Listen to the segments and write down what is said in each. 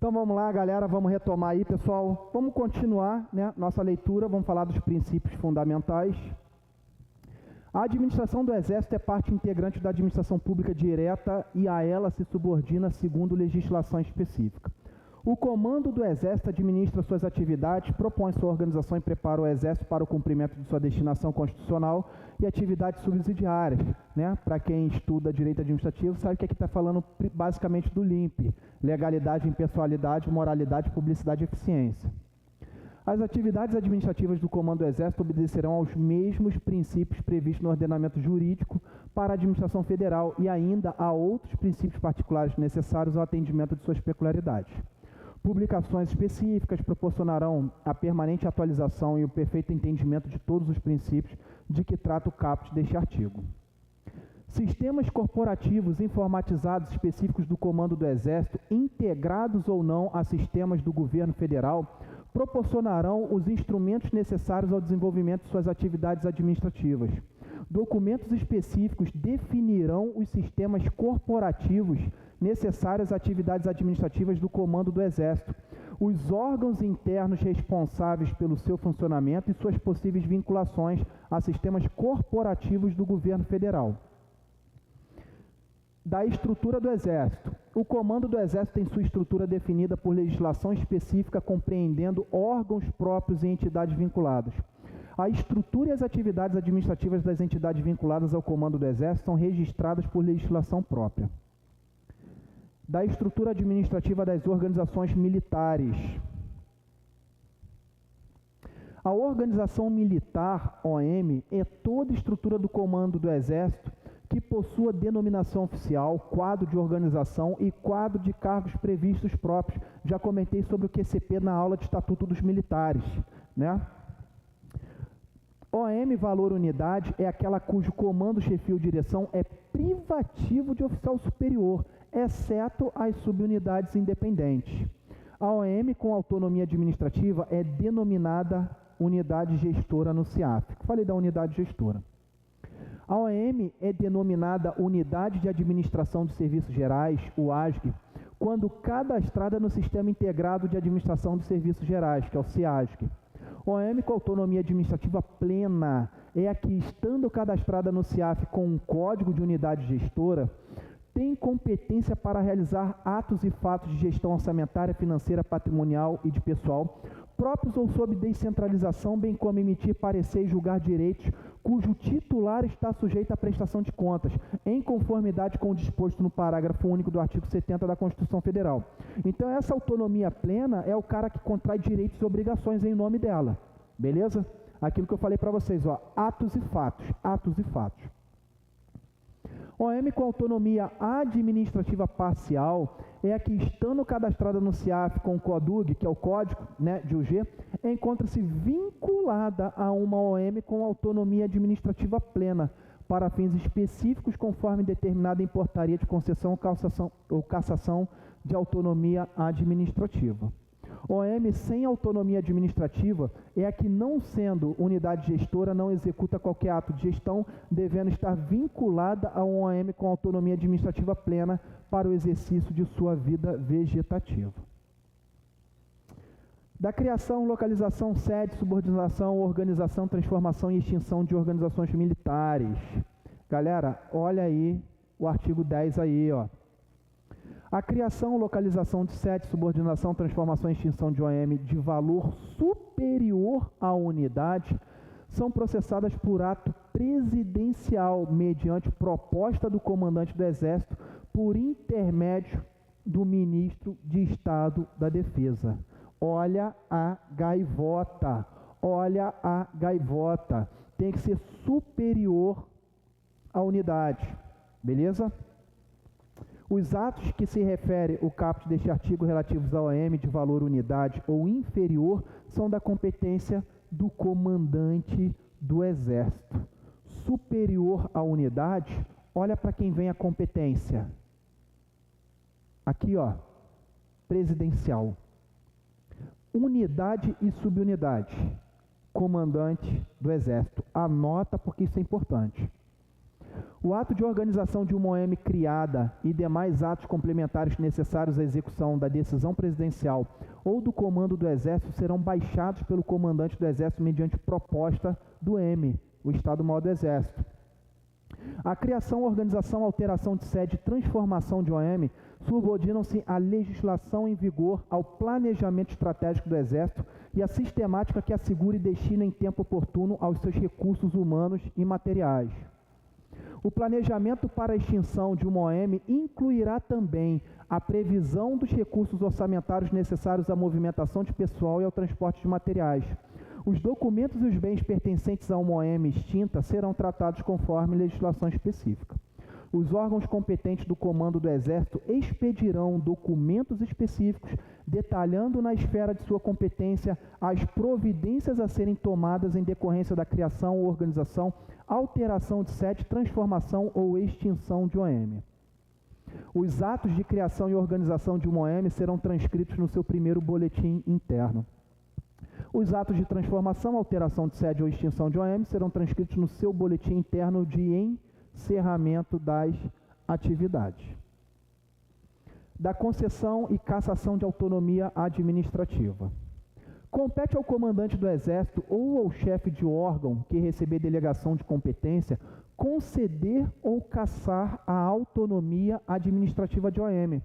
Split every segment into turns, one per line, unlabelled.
Então vamos lá, galera, vamos retomar aí, pessoal. Vamos continuar, né, nossa leitura, vamos falar dos princípios fundamentais. A administração do Exército é parte integrante da administração pública direta e a ela se subordina segundo legislação específica. O comando do Exército administra suas atividades, propõe sua organização e prepara o Exército para o cumprimento de sua destinação constitucional e atividades subsidiárias. Né? Para quem estuda direito administrativo, sabe que aqui está falando basicamente do LIMP: legalidade, impessoalidade, moralidade, publicidade e eficiência. As atividades administrativas do Comando do Exército obedecerão aos mesmos princípios previstos no ordenamento jurídico para a administração federal e ainda a outros princípios particulares necessários ao atendimento de suas peculiaridades. Publicações específicas proporcionarão a permanente atualização e o perfeito entendimento de todos os princípios de que trata o caput deste artigo. Sistemas corporativos informatizados específicos do Comando do Exército, integrados ou não a sistemas do governo federal, proporcionarão os instrumentos necessários ao desenvolvimento de suas atividades administrativas. Documentos específicos definirão os sistemas corporativos necessários às atividades administrativas do Comando do Exército, os órgãos internos responsáveis pelo seu funcionamento e suas possíveis vinculações a sistemas corporativos do governo federal. Da estrutura do Exército. O Comando do Exército tem sua estrutura definida por legislação específica, compreendendo órgãos próprios e entidades vinculadas. A estrutura e as atividades administrativas das entidades vinculadas ao Comando do Exército são registradas por legislação própria. Da estrutura administrativa das organizações militares. A organização militar, OM, é toda estrutura do Comando do Exército que possua denominação oficial, quadro de organização e quadro de cargos previstos próprios. Já comentei sobre o QCP na aula de Estatuto dos Militares, né? OM, valor unidade, é aquela cujo comando, chefia ou direção é privativo de oficial superior, exceto as subunidades independentes. A OM com autonomia administrativa é denominada unidade gestora no CIAF. Falei da unidade gestora. A OM é denominada Unidade de Administração de Serviços Gerais, o ASG, quando cadastrada no Sistema Integrado de Administração de Serviços Gerais, que é o CIASG. OM com autonomia administrativa plena é a que, estando cadastrada no CIAF com um código de unidade gestora, tem competência para realizar atos e fatos de gestão orçamentária, financeira, patrimonial e de pessoal, próprios ou sob descentralização, bem como emitir parecer e julgar direitos cujo titular está sujeito à prestação de contas, em conformidade com o disposto no parágrafo único do artigo 70 da Constituição Federal. Então, essa autonomia plena é o cara que contrai direitos e obrigações em nome dela. Beleza? Aquilo que eu falei para vocês, ó, atos e fatos, atos e fatos. OM com autonomia administrativa parcial é a que, estando cadastrada no CIAF com o CODUG, que é o código, né, de UG, encontra-se vinculada a uma OM com autonomia administrativa plena, para fins específicos conforme determinada em portaria de concessão ou cassação de autonomia administrativa. OM sem autonomia administrativa é a que, não sendo unidade gestora, não executa qualquer ato de gestão, devendo estar vinculada a um OM com autonomia administrativa plena para o exercício de sua vida vegetativa. Da criação, localização, sede, subordinação, organização, transformação e extinção de organizações militares. Galera, olha aí o artigo 10 aí, ó. A criação, localização de sede, subordinação, transformação e extinção de OM de valor superior à unidade são processadas por ato presidencial, mediante proposta do comandante do Exército, por intermédio do ministro de Estado da Defesa. Olha a gaivota, olha a gaivota. Tem que ser superior à unidade, beleza? Os atos que se refere o caput deste artigo relativos ao OM de valor unidade ou inferior são da competência do comandante do Exército. Superior à unidade, olha para quem vem a competência. Aqui, ó, presidencial. Unidade e subunidade. Comandante do Exército. Anota porque isso é importante. O ato de organização de uma OM criada e demais atos complementares necessários à execução da decisão presidencial ou do comando do Exército serão baixados pelo comandante do Exército mediante proposta do M, o Estado-Maior do Exército. A criação, organização, alteração de sede e transformação de OM subordinam-se à legislação em vigor, ao planejamento estratégico do Exército e à sistemática que assegure e destina em tempo oportuno aos seus recursos humanos e materiais. O planejamento para a extinção de uma OM incluirá também a previsão dos recursos orçamentários necessários à movimentação de pessoal e ao transporte de materiais. Os documentos e os bens pertencentes a uma OM extinta serão tratados conforme legislação específica. Os órgãos competentes do Comando do Exército expedirão documentos específicos detalhando na esfera de sua competência as providências a serem tomadas em decorrência da criação ou organização, alteração de sede, transformação ou extinção de OM. Os atos de criação e organização de uma OM serão transcritos no seu primeiro boletim interno. Os atos de transformação, alteração de sede ou extinção de OM serão transcritos no seu boletim interno de encerramento das atividades. Da concessão e cassação de autonomia administrativa. Compete ao comandante do Exército ou ao chefe de órgão que receber delegação de competência conceder ou cassar a autonomia administrativa de OM.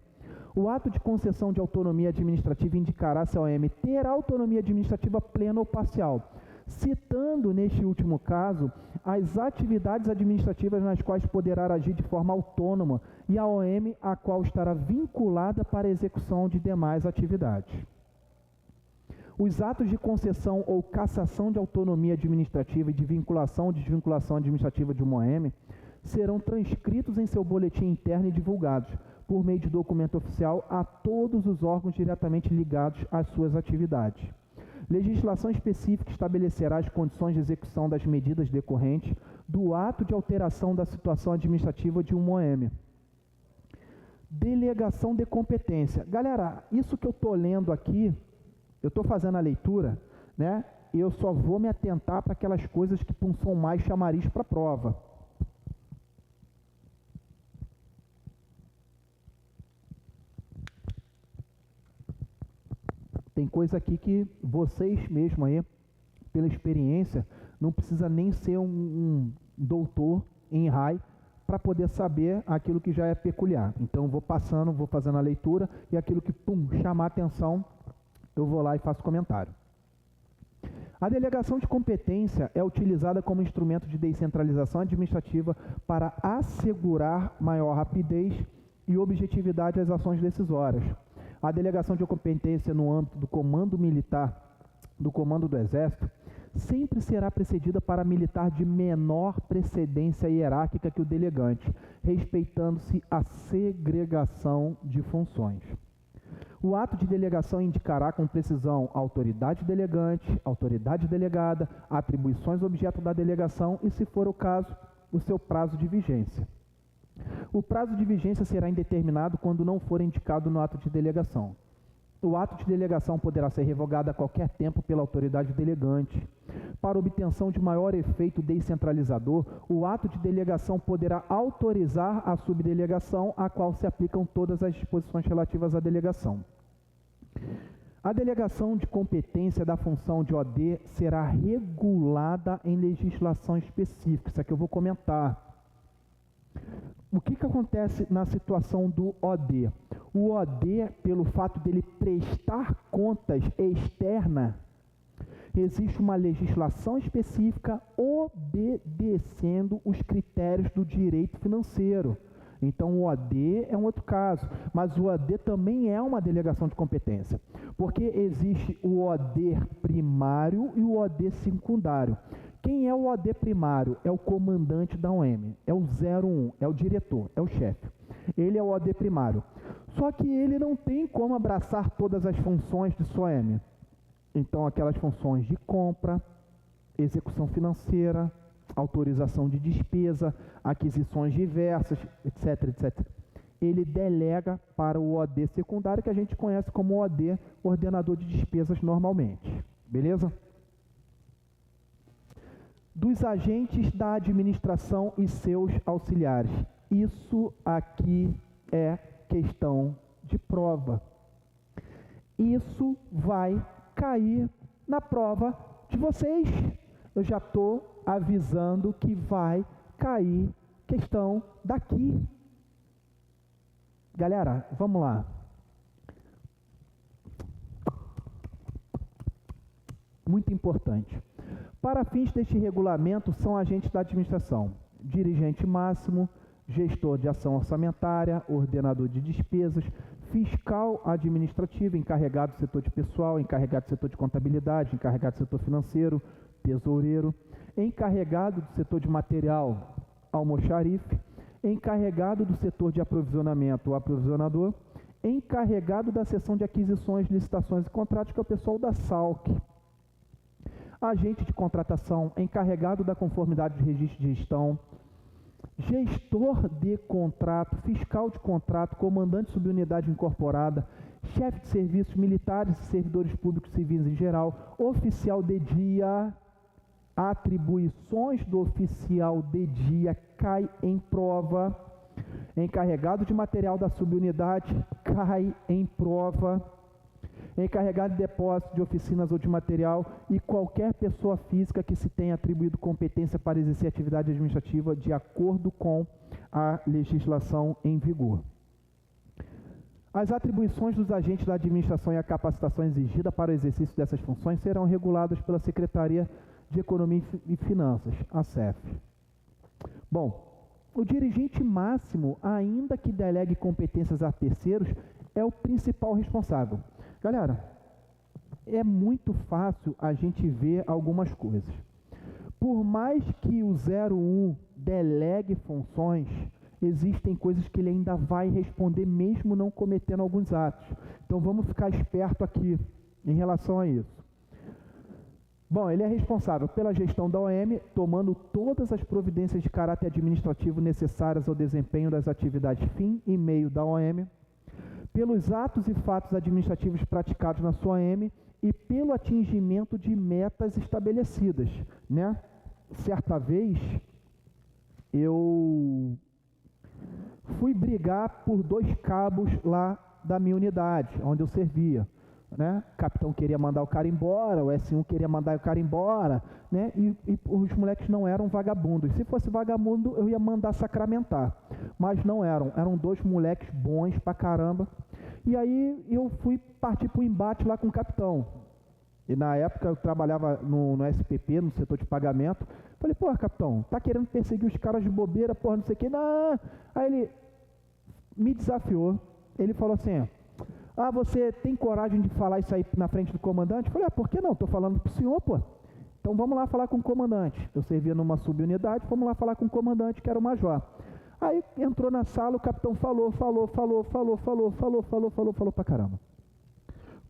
O ato de concessão de autonomia administrativa indicará se a OM ter autonomia administrativa plena ou parcial, citando, neste último caso, as atividades administrativas nas quais poderá agir de forma autônoma e a OM a qual estará vinculada para a execução de demais atividades. Os atos de concessão ou cassação de autonomia administrativa e de vinculação ou desvinculação administrativa de uma OM serão transcritos em seu boletim interno e divulgados, por meio de documento oficial, a todos os órgãos diretamente ligados às suas atividades. Legislação específica estabelecerá as condições de execução das medidas decorrentes do ato de alteração da situação administrativa de uma OM. Delegação de competência. Galera, isso que eu estou lendo aqui, eu estou fazendo a leitura, né? E eu só vou me atentar para aquelas coisas que são mais chamariz para a prova. Tem coisa aqui que vocês mesmos aí, pela experiência, não precisa nem ser um doutor em RAI para poder saber aquilo que já é peculiar. Então, vou passando, vou fazendo a leitura e aquilo que, chamar a atenção, eu vou lá e faço comentário. A delegação de competência é utilizada como instrumento de descentralização administrativa para assegurar maior rapidez e objetividade às ações decisórias. A delegação de competência no âmbito do comando militar, do comando do Exército, sempre será precedida para militar de menor precedência hierárquica que o delegante, respeitando-se a segregação de funções. O ato de delegação indicará com precisão a autoridade delegante, autoridade delegada, atribuições objeto da delegação e, se for o caso, o seu prazo de vigência. O prazo de vigência será indeterminado quando não for indicado no ato de delegação. O ato de delegação poderá ser revogado a qualquer tempo pela autoridade delegante. Para obtenção de maior efeito descentralizador, o ato de delegação poderá autorizar a subdelegação, a qual se aplicam todas as disposições relativas à delegação. A delegação de competência da função de OD será regulada em legislação específica. Isso aqui eu vou comentar. O que acontece na situação do OD? O OD, pelo fato dele prestar contas externa, existe uma legislação específica obedecendo os critérios do direito financeiro. Então, o OD é um outro caso, mas o OD também é uma delegação de competência, porque existe o OD primário e o OD secundário. Quem é o OD primário? É o comandante da OM, é o 01, é o diretor, é o chefe. Ele é o OD primário. Só que ele não tem como abraçar todas as funções de sua OM. Então, aquelas funções de compra, execução financeira, autorização de despesa, aquisições diversas, etc, etc. Ele delega para o OD secundário, que a gente conhece como OD, ordenador de despesas normalmente. Beleza? dos agentes da administração e seus auxiliares. Isso aqui é questão de prova. Isso vai cair na prova de vocês. Eu já estou avisando que vai cair questão daqui. Galera, vamos lá. Muito importante. Para fins deste regulamento, são agentes da administração: dirigente máximo, gestor de ação orçamentária, ordenador de despesas, fiscal administrativo, encarregado do setor de pessoal, encarregado do setor de contabilidade, encarregado do setor financeiro, tesoureiro, encarregado do setor de material, almoxarife, encarregado do setor de aprovisionamento, o aprovisionador, encarregado da seção de aquisições, licitações e contratos, que é o pessoal da SALC. Agente de contratação, encarregado da conformidade de registro de gestão, gestor de contrato, fiscal de contrato, comandante de subunidade incorporada, chefe de serviços militares e servidores públicos civis em geral, oficial de dia. Atribuições do oficial de dia cai em prova. Encarregado de material da subunidade cai em prova. Encarregado de depósito de oficinas ou de material e qualquer pessoa física que se tenha atribuído competência para exercer atividade administrativa de acordo com a legislação em vigor. As atribuições dos agentes da administração e a capacitação exigida para o exercício dessas funções serão reguladas pela Secretaria de Economia e Finanças, a SEF. Bom, o dirigente máximo, ainda que delegue competências a terceiros, é o principal responsável. Galera, é muito fácil a gente ver algumas coisas. Por mais que o 01 delegue funções, existem coisas que ele ainda vai responder mesmo não cometendo alguns atos. Então vamos ficar esperto aqui em relação a isso. Bom, ele é responsável pela gestão da OM, tomando todas as providências de caráter administrativo necessárias ao desempenho das atividades fim e meio da OM, pelos atos e fatos administrativos praticados na sua OM e pelo atingimento de metas estabelecidas, né? Certa vez, eu fui brigar por 2 cabos lá da minha unidade, onde eu servia. Né? O capitão queria mandar o cara embora, o S1 queria mandar o cara embora, né? E os moleques não eram vagabundos. Se fosse vagabundo, eu ia mandar sacramentar, mas não eram. Eram 2 moleques bons pra caramba. E aí eu fui partir pro embate lá com o capitão. E na época eu trabalhava no SPP, no setor de pagamento. Falei, pô, capitão, tá querendo perseguir os caras de bobeira, porra, não sei o que. Não. Aí ele me desafiou. Ele falou assim: ah, você tem coragem de falar isso aí na frente do comandante? Eu falei, por que não? Estou falando para o senhor, pô. Então vamos lá falar com o comandante. Eu servia numa subunidade, vamos lá falar com o comandante, que era o major. Aí entrou na sala, o capitão falou pra caramba.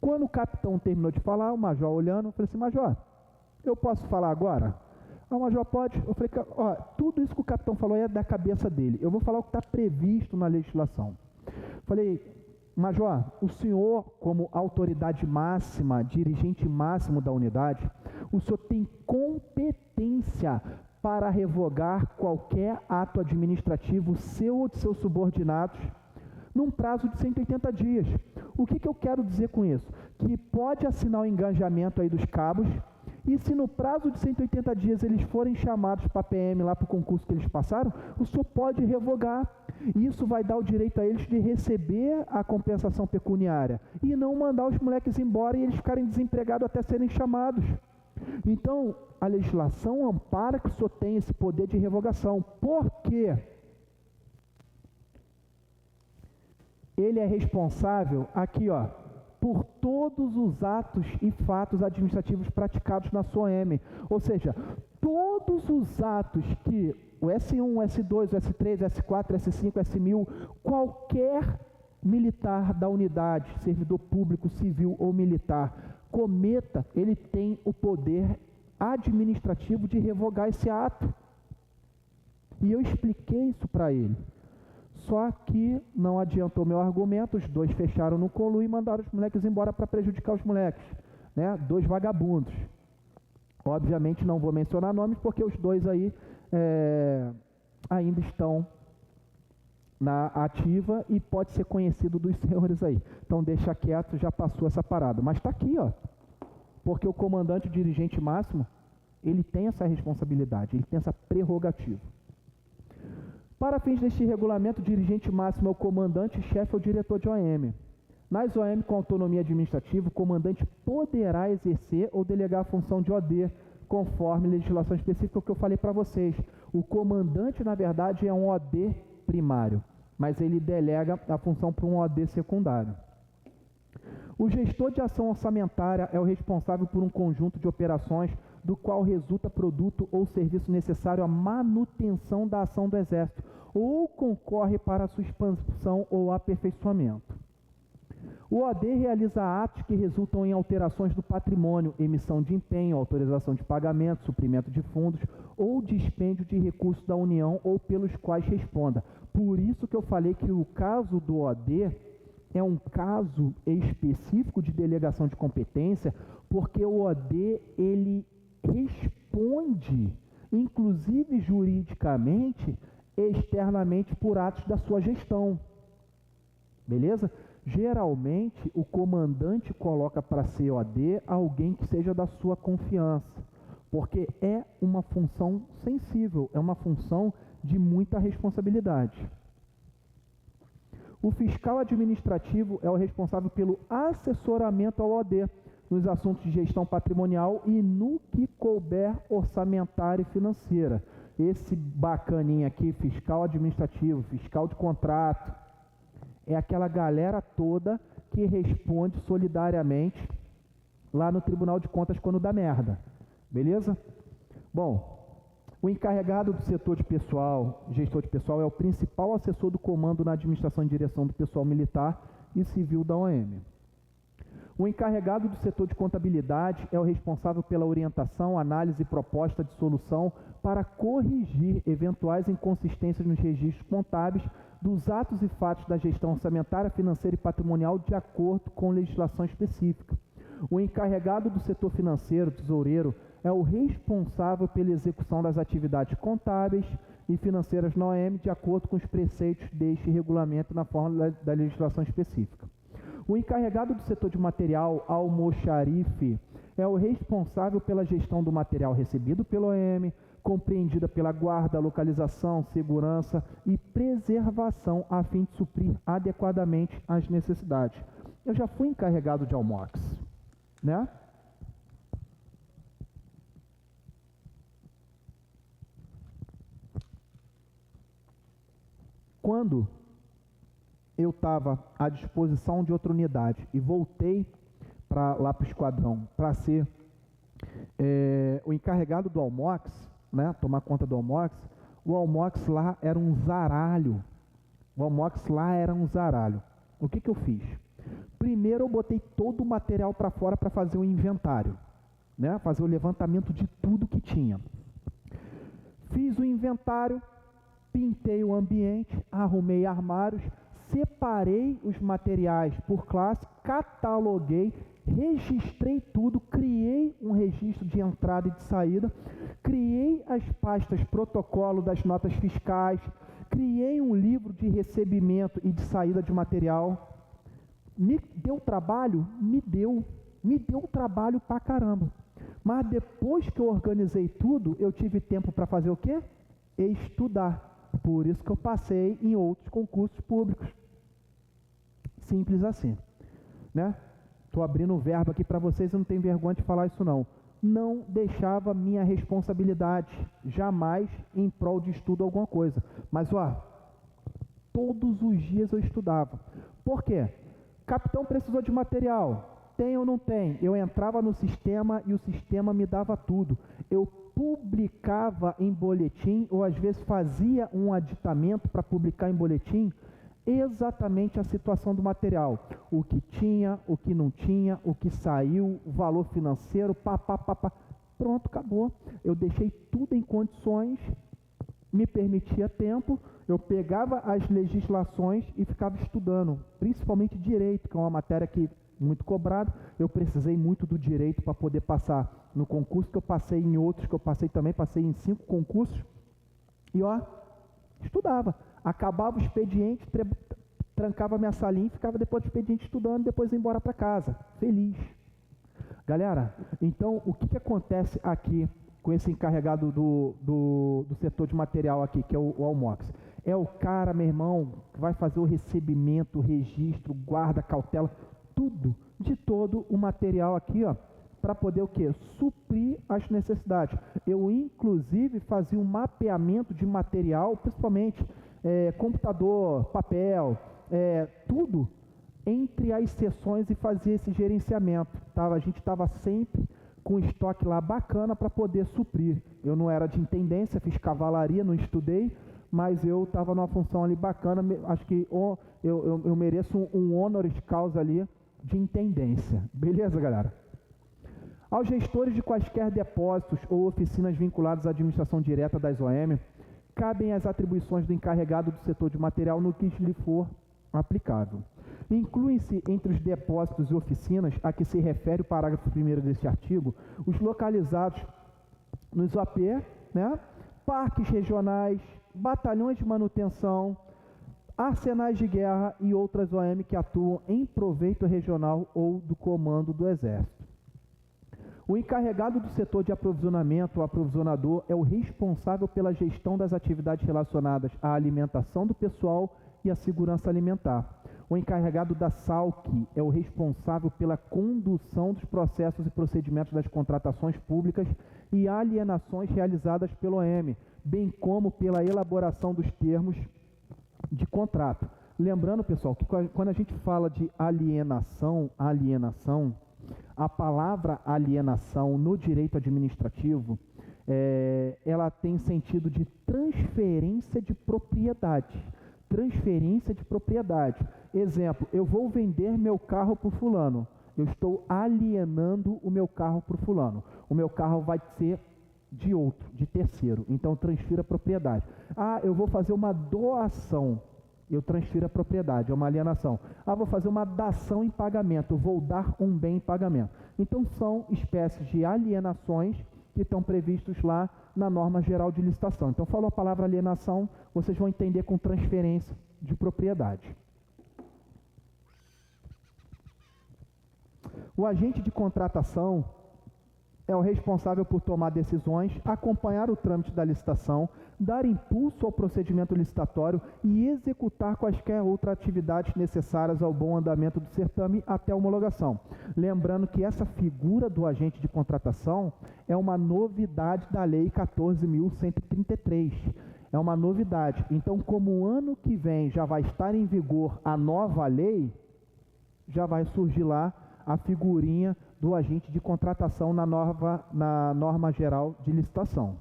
Quando o capitão terminou de falar, o major olhando, eu falei assim, major, eu posso falar agora? Ah, o major pode? Eu falei, ó, tudo isso que o capitão falou é da cabeça dele. Eu vou falar o que está previsto na legislação. Falei, major, o senhor, como autoridade máxima, dirigente máximo da unidade, o senhor tem competência para revogar qualquer ato administrativo seu ou de seus subordinados num prazo de 180 dias. O que eu quero dizer com isso? Que pode assinar o engajamento aí dos cabos, e se no prazo de 180 dias eles forem chamados para a PM lá para o concurso que eles passaram, o senhor pode revogar. Isso vai dar o direito a eles de receber a compensação pecuniária e não mandar os moleques embora e eles ficarem desempregados até serem chamados. Então, a legislação ampara que o senhor tenha esse poder de revogação. Por quê? Ele é responsável, aqui ó, por todos os atos e fatos administrativos praticados na sua OM. Ou seja, todos os atos que o S1, o S2, o S3, o S4, o S5, o S1000, qualquer militar da unidade, servidor público, civil ou militar, cometa, ele tem o poder administrativo de revogar esse ato. E eu expliquei isso para ele. Só que não adiantou meu argumento, os 2 fecharam no colo e mandaram os moleques embora para prejudicar os moleques, né? 2 vagabundos. Obviamente não vou mencionar nomes, porque os dois aí ainda estão na ativa e pode ser conhecido dos senhores aí. Então deixa quieto, já passou essa parada. Mas está aqui, ó, porque o comandante, o dirigente máximo, ele tem essa responsabilidade, ele tem essa prerrogativa. Para fins deste regulamento, o dirigente máximo é o comandante, chefe ou diretor de OM. Nas OM com autonomia administrativa, o comandante poderá exercer ou delegar a função de OD, conforme legislação específica que eu falei para vocês. O comandante, na verdade, é um OD primário, mas ele delega a função para um OD secundário. O gestor de ação orçamentária é o responsável por um conjunto de operações do qual resulta produto ou serviço necessário à manutenção da ação do Exército ou concorre para a sua expansão ou aperfeiçoamento. O OD realiza atos que resultam em alterações do patrimônio, emissão de empenho, autorização de pagamento, suprimento de fundos ou dispêndio de recursos da União ou pelos quais responda. Por isso que eu falei que o caso do OD é um caso específico de delegação de competência, porque o OD, ele responde, inclusive juridicamente, externamente por atos da sua gestão. Beleza? Geralmente, o comandante coloca para ser OD alguém que seja da sua confiança, porque é uma função sensível, é uma função de muita responsabilidade. O fiscal administrativo é o responsável pelo assessoramento ao OD nos assuntos de gestão patrimonial e no que couber orçamentária e financeira. Esse bacaninha aqui, fiscal administrativo, fiscal de contrato, é aquela galera toda que responde solidariamente lá no Tribunal de Contas quando dá merda. Beleza? Bom, o encarregado do setor de pessoal, gestor de pessoal, é o principal assessor do comando na administração e direção do pessoal militar e civil da OM. O encarregado do setor de contabilidade é o responsável pela orientação, análise e proposta de solução para corrigir eventuais inconsistências nos registros contábeis dos atos e fatos da gestão orçamentária, financeira e patrimonial de acordo com legislação específica. O encarregado do setor financeiro, tesoureiro, é o responsável pela execução das atividades contábeis e financeiras na OM de acordo com os preceitos deste regulamento na forma da legislação específica. O encarregado do setor de material, almoxarife, é o responsável pela gestão do material recebido pelo OM, compreendida pela guarda, localização, segurança e preservação a fim de suprir adequadamente as necessidades. Eu já fui encarregado de Almox, né? Quando eu estava à disposição de outra unidade e voltei lá para o esquadrão para ser o encarregado do Almox, né, tomar conta do Almox, o Almox lá era um zaralho. O que eu fiz? Primeiro eu botei todo o material para fora para fazer o inventário, né, fazer o levantamento de tudo que tinha. Fiz o inventário, pintei o ambiente, arrumei armários, separei os materiais por classe, cataloguei, registrei tudo, criei um registro de entrada e de saída, criei as pastas protocolo das notas fiscais, criei um livro de recebimento e de saída de material. Me deu trabalho? Me deu trabalho pra caramba. Mas depois que eu organizei tudo, eu tive tempo para fazer o quê? Estudar. Por isso que eu passei em outros concursos públicos. Simples assim, né? Estou abrindo um verbo aqui para vocês, eu não tenho vergonha de falar isso não. Não deixava minha responsabilidade, jamais em prol de estudo alguma coisa. Mas, todos os dias eu estudava. Por quê? Capitão precisou de material, tem ou não tem? Eu entrava no sistema e o sistema me dava tudo. Eu publicava em boletim, ou às vezes fazia um aditamento para publicar em boletim, exatamente a situação do material, o que tinha, o que não tinha, o que saiu, o valor financeiro, pronto, acabou. Eu deixei tudo em condições, me permitia tempo, eu pegava as legislações e ficava estudando, principalmente direito, que é uma matéria que muito cobrado, eu precisei muito do direito para poder passar no concurso, que eu passei em outros, que eu passei também, passei em 5 concursos, e ó, estudava, acabava o expediente, trancava minha salinha e ficava depois do expediente estudando, depois ia embora para casa, feliz. Galera, então o que acontece aqui com esse encarregado do setor de material aqui, que é o Almox? É o cara, meu irmão, que vai fazer o recebimento, o registro, guarda, cautela, tudo, de todo o material aqui, ó, para poder o quê? Suprir as necessidades. Eu, inclusive, fazia um mapeamento de material, principalmente computador, papel, tudo, entre as sessões e fazia esse gerenciamento. Tá? A gente estava sempre com estoque lá bacana para poder suprir. Eu não era de intendência, fiz cavalaria, não estudei, mas eu estava numa função ali bacana, acho que eu mereço um honoris causa ali de intendência. Beleza, galera? Aos gestores de quaisquer depósitos ou oficinas vinculadas à administração direta das OM, cabem as atribuições do encarregado do setor de material no que lhe for aplicável. Incluem-se entre os depósitos e oficinas a que se refere o parágrafo 1º deste artigo, os localizados nos OP, né, parques regionais, batalhões de manutenção, arsenais de guerra e outras OM que atuam em proveito regional ou do comando do Exército. O encarregado do setor de aprovisionamento, o aprovisionador, é o responsável pela gestão das atividades relacionadas à alimentação do pessoal e à segurança alimentar. O encarregado da SALC é o responsável pela condução dos processos e procedimentos das contratações públicas e alienações realizadas pelo OM, bem como pela elaboração dos termos de contrato. Lembrando, pessoal, que quando a gente fala de alienação, a palavra alienação no direito administrativo, ela tem sentido de transferência de propriedade. Transferência de propriedade. Exemplo, eu vou vender meu carro para o fulano. Eu estou alienando o meu carro para o fulano. O meu carro vai ser de outro, de terceiro. Então, transfiro a propriedade. Ah, eu vou fazer uma doação. Eu transfiro a propriedade, é uma alienação. Ah, vou fazer uma dação em pagamento. Eu vou dar um bem em pagamento. Então, são espécies de alienações que estão previstos lá na norma geral de licitação. Então, falou a palavra alienação, vocês vão entender com transferência de propriedade. O agente de contratação é o responsável por tomar decisões, acompanhar o trâmite da licitação, dar impulso ao procedimento licitatório e executar quaisquer outras atividades necessárias ao bom andamento do certame até a homologação. Lembrando que essa figura do agente de contratação é uma novidade da Lei 14.133. É uma novidade. Então, como o ano que vem já vai estar em vigor a nova lei, já vai surgir lá a figurinha do agente de contratação na norma geral de licitação.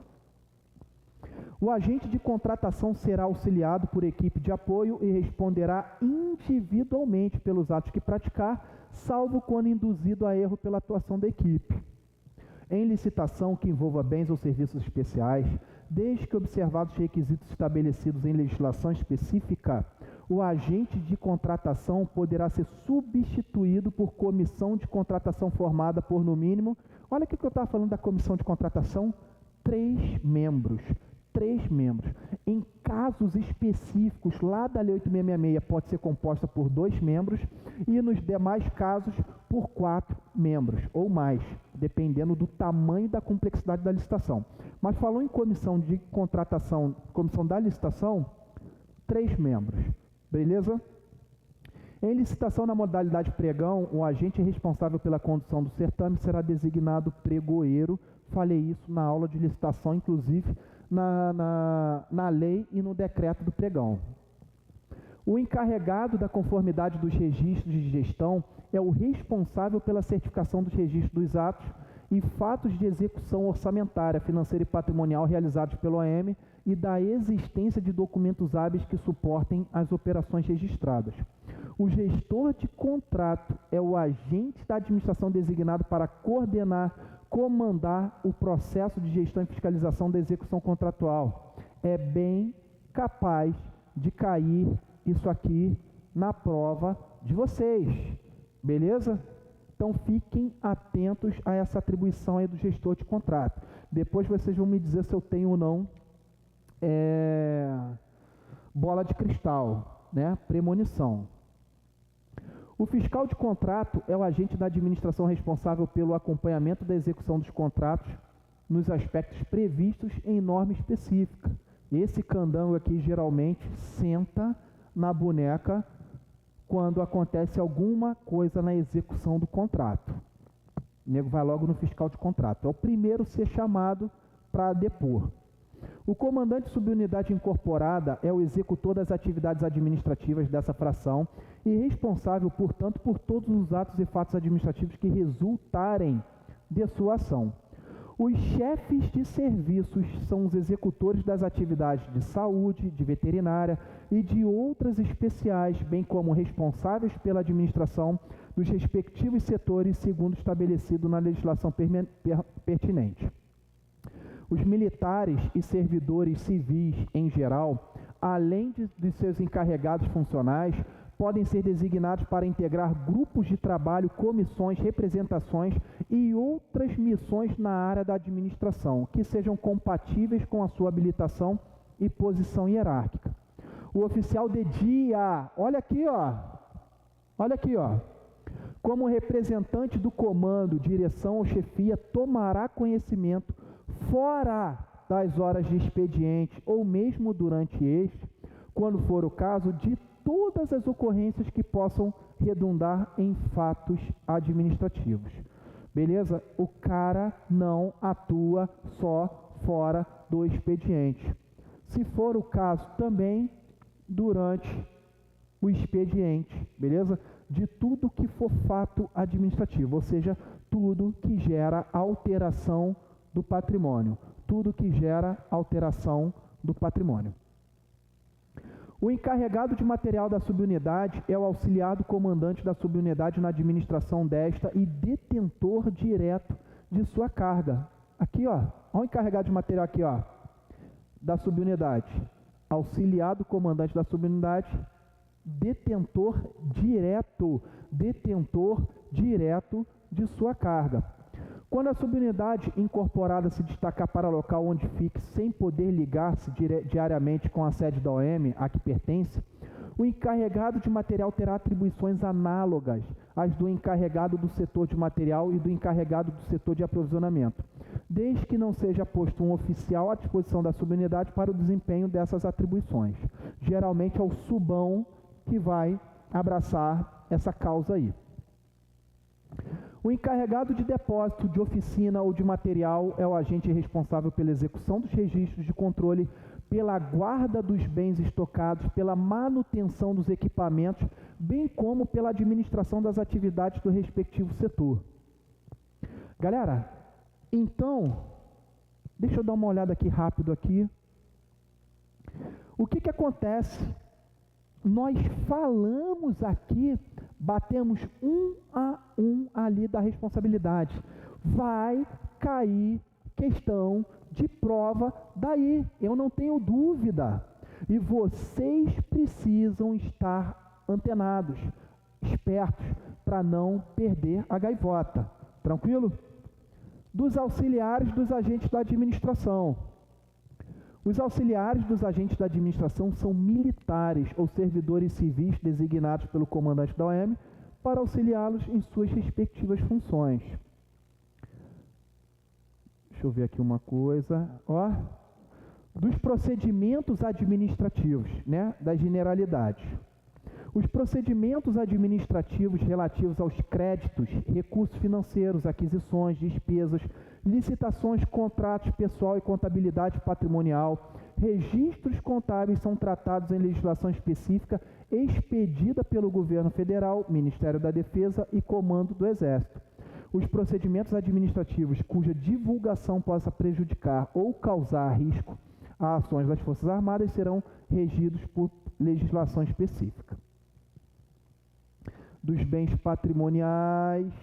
O agente de contratação será auxiliado por equipe de apoio e responderá individualmente pelos atos que praticar, salvo quando induzido a erro pela atuação da equipe. Em licitação que envolva bens ou serviços especiais, desde que observados os requisitos estabelecidos em legislação específica, o agente de contratação poderá ser substituído por comissão de contratação formada por, no mínimo, olha o que eu estava falando da comissão de contratação, 3 membros. 3 membros. Em casos específicos, lá da Lei 8666, pode ser composta por 2 membros e nos demais casos por 4 membros ou mais, dependendo do tamanho e da complexidade da licitação. Mas falou em comissão de contratação, comissão da licitação, 3 membros. Beleza? Em licitação na modalidade pregão, o agente responsável pela condução do certame será designado pregoeiro. Falei isso na aula de licitação, inclusive na lei e no decreto do pregão. O encarregado da conformidade dos registros de gestão é o responsável pela certificação dos registros dos atos e fatos de execução orçamentária, financeira e patrimonial realizados pelo OM e da existência de documentos hábeis que suportem as operações registradas. O gestor de contrato é o agente da administração designado para coordenar, comandar o processo de gestão e fiscalização da execução contratual. É bem capaz de cair isso aqui na prova de vocês. Beleza? Então fiquem atentos a essa atribuição aí do gestor de contrato. Depois vocês vão me dizer se eu tenho ou não bola de cristal, né? Premonição. O fiscal de contrato é o agente da administração responsável pelo acompanhamento da execução dos contratos nos aspectos previstos em norma específica. Esse candango aqui geralmente senta na boneca quando acontece alguma coisa na execução do contrato. O nego vai logo no fiscal de contrato. É o primeiro a ser chamado para depor. O comandante de subunidade incorporada é o executor das atividades administrativas dessa fração e responsável, portanto, por todos os atos e fatos administrativos que resultarem de sua ação. Os chefes de serviços são os executores das atividades de saúde, de veterinária e de outras especiais, bem como responsáveis pela administração dos respectivos setores, segundo estabelecido na legislação pertinente. Os militares e servidores civis, em geral, além de seus encarregados funcionais, podem ser designados para integrar grupos de trabalho, comissões, representações e outras missões na área da administração, que sejam compatíveis com a sua habilitação e posição hierárquica. O oficial de dia, olha aqui, como representante do comando, direção ou chefia, tomará conhecimento fora das horas de expediente ou mesmo durante este, quando for o caso, de todas as ocorrências que possam redundar em fatos administrativos. Beleza? O cara não atua só fora do expediente. Se for o caso, também durante o expediente, beleza? De tudo que for fato administrativo, ou seja, tudo que gera alteração do patrimônio. Tudo que gera alteração do patrimônio. O encarregado de material da subunidade é o auxiliar do comandante da subunidade na administração desta e detentor direto de sua carga. Aqui, ó, o encarregado de material aqui, ó, da subunidade. Auxiliar do comandante da subunidade, detentor direto de sua carga. Quando a subunidade incorporada se destacar para local onde fique sem poder ligar-se diariamente com a sede da OM a que pertence, o encarregado de material terá atribuições análogas às do encarregado do setor de material e do encarregado do setor de aprovisionamento, desde que não seja posto um oficial à disposição da subunidade para o desempenho dessas atribuições. Geralmente é o subão que vai abraçar essa causa aí. O encarregado de depósito, de oficina ou de material é o agente responsável pela execução dos registros de controle, pela guarda dos bens estocados, pela manutenção dos equipamentos, bem como pela administração das atividades do respectivo setor. Galera, então, deixa eu dar uma olhada aqui rápido aqui. O que acontece? Nós falamos aqui, batemos um a um ali da responsabilidade. Vai cair questão de prova daí, eu não tenho dúvida. E vocês precisam estar antenados, espertos, para não perder a gaivota. Tranquilo? Dos auxiliares dos agentes da administração. Os auxiliares dos agentes da administração são militares ou servidores civis designados pelo comandante da OM para auxiliá-los em suas respectivas funções. Deixa eu ver aqui uma coisa. Ó, dos procedimentos administrativos, né, das generalidades. Os procedimentos administrativos relativos aos créditos, recursos financeiros, aquisições, despesas, licitações, contratos, pessoal e contabilidade patrimonial, registros contábeis são tratados em legislação específica expedida pelo Governo Federal, Ministério da Defesa e Comando do Exército. Os procedimentos administrativos cuja divulgação possa prejudicar ou causar risco a ações das Forças Armadas serão regidos por legislação específica. Dos bens patrimoniais,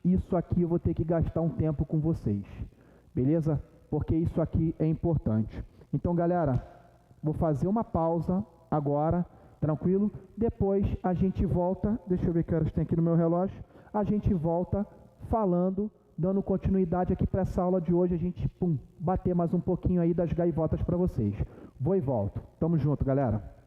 isso aqui eu vou ter que gastar um tempo com vocês, beleza? Porque isso aqui é importante. Então, galera, vou fazer uma pausa agora Tranquilo? Depois a gente volta, deixa eu ver que horas tem aqui no meu relógio, a gente volta falando, dando continuidade aqui para essa aula de hoje, a gente bater mais um pouquinho aí das gaivotas para vocês. Vou e volto. Tamo junto, galera.